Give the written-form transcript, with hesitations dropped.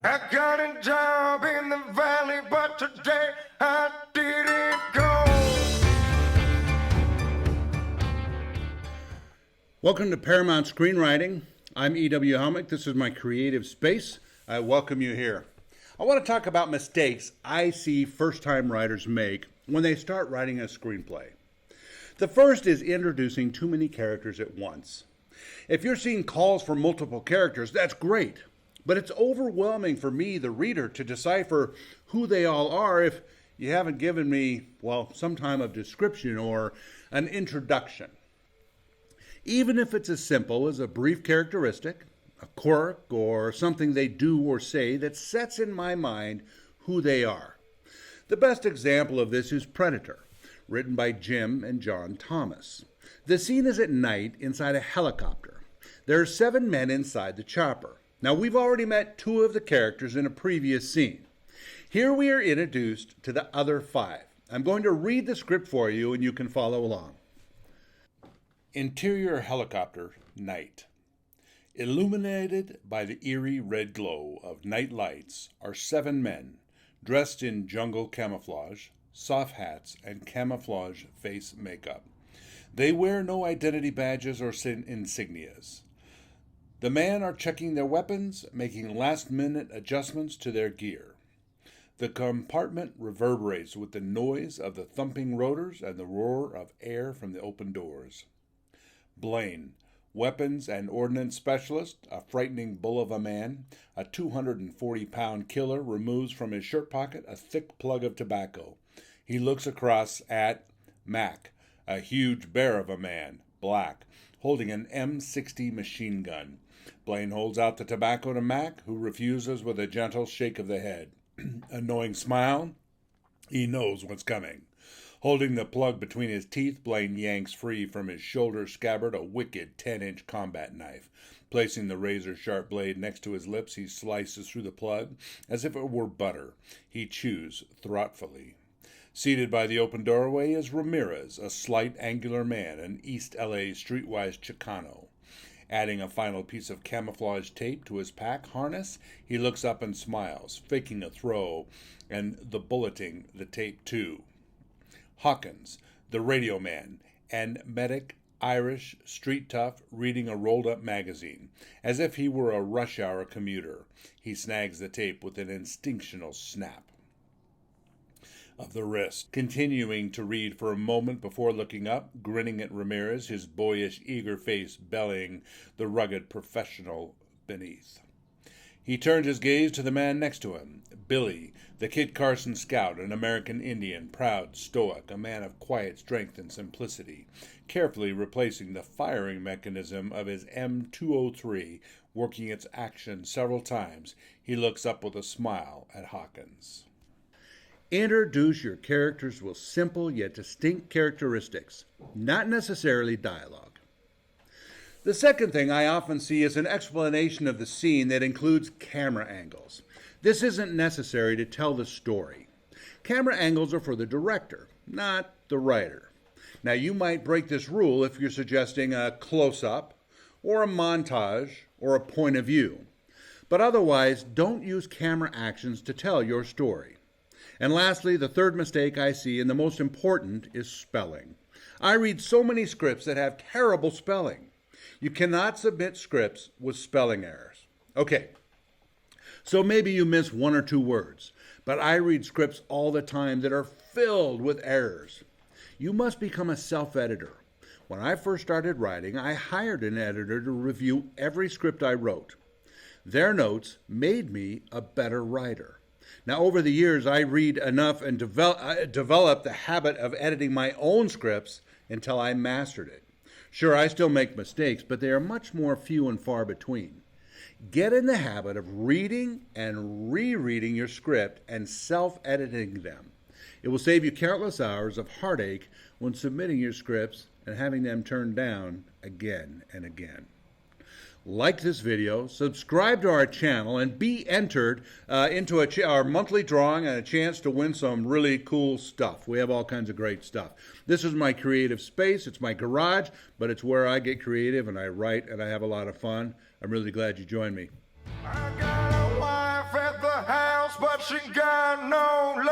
I got a job in the valley, but today I didn't go. Welcome to Paramount Screenwriting. I'm E.W. Helmick. This is my creative space. I welcome you here. I want to talk about mistakes I see first-time writers make when they start writing a screenplay. The first is introducing too many characters at once. If you're seeing calls for multiple characters, that's great. But it's overwhelming for me, the reader, to decipher who they all are if you haven't given me, well, some time of description or an introduction. Even if it's as simple as a brief characteristic, a quirk, or something they do or say that sets in my mind who they are. The best example of this is Predator, written by Jim and John Thomas. The scene is at night inside a helicopter. There are 7 men inside the chopper. Now, we've already met 2 of the characters in a previous scene. Here we are introduced to the other 5. I'm going to read the script for you and you can follow along. Interior helicopter, night. Illuminated by the eerie red glow of night lights are 7 men, dressed in jungle camouflage, soft hats, and camouflage face makeup. They wear no identity badges or insignias. The men are checking their weapons, making last-minute adjustments to their gear. The compartment reverberates with the noise of the thumping rotors and the roar of air from the open doors. Blaine, weapons and ordnance specialist, a frightening bull of a man, a 240-pound killer, removes from his shirt pocket a thick plug of tobacco. He looks across at Mac, a huge bear of a man, black, holding an M60 machine gun. Blaine holds out the tobacco to Mac, who refuses with a gentle shake of the head. A knowing smile. He knows what's coming. Holding the plug between his teeth, Blaine yanks free from his shoulder scabbard a wicked 10-inch combat knife. Placing the razor-sharp blade next to his lips, he slices through the plug as if it were butter. He chews thoughtfully. Seated by the open doorway is Ramirez, a slight, angular man, an East L.A. streetwise Chicano. Adding a final piece of camouflage tape to his pack harness, he looks up and smiles, faking a throw and the bulleting the tape too. Hawkins, the radio man, and medic, Irish, street tough, reading a rolled-up magazine, as if he were a rush-hour commuter. He snags the tape with an instinctual snap of the wrist, continuing to read for a moment before looking up, grinning at Ramirez, his boyish, eager face bellying the rugged professional beneath. He turned his gaze to the man next to him, Billy, the Kit Carson scout, an American Indian, proud, stoic, a man of quiet strength and simplicity, carefully replacing the firing mechanism of his M203, working its action several times. He looks up with a smile at Hawkins. Introduce your characters with simple yet distinct characteristics, not necessarily dialogue. The second thing I often see is an explanation of the scene that includes camera angles. This isn't necessary to tell the story. Camera angles are for the director, not the writer. Now, you might break this rule if you're suggesting a close-up, or a montage, or a point of view. But otherwise, don't use camera actions to tell your story. And lastly, the third mistake I see, and the most important, is spelling. I read so many scripts that have terrible spelling. You cannot submit scripts with spelling errors. Okay, so maybe you miss 1 or 2 words, but I read scripts all the time that are filled with errors. You must become a self-editor. When I first started writing, I hired an editor to review every script I wrote. Their notes made me a better writer. Now, over the years, I read enough and developed the habit of editing my own scripts until I mastered it. Sure, I still make mistakes, but they are much more few and far between. Get in the habit of reading and rereading your script and self-editing them. It will save you countless hours of heartache when submitting your scripts and having them turned down again and again. Like this video, subscribe to our channel, and be entered into our monthly drawing and a chance to win some really cool stuff. We have all kinds of great stuff. This is my creative space. It's my garage, but it's where I get creative and I write and I have a lot of fun. I'm really glad you joined me. I got a wife at but she got no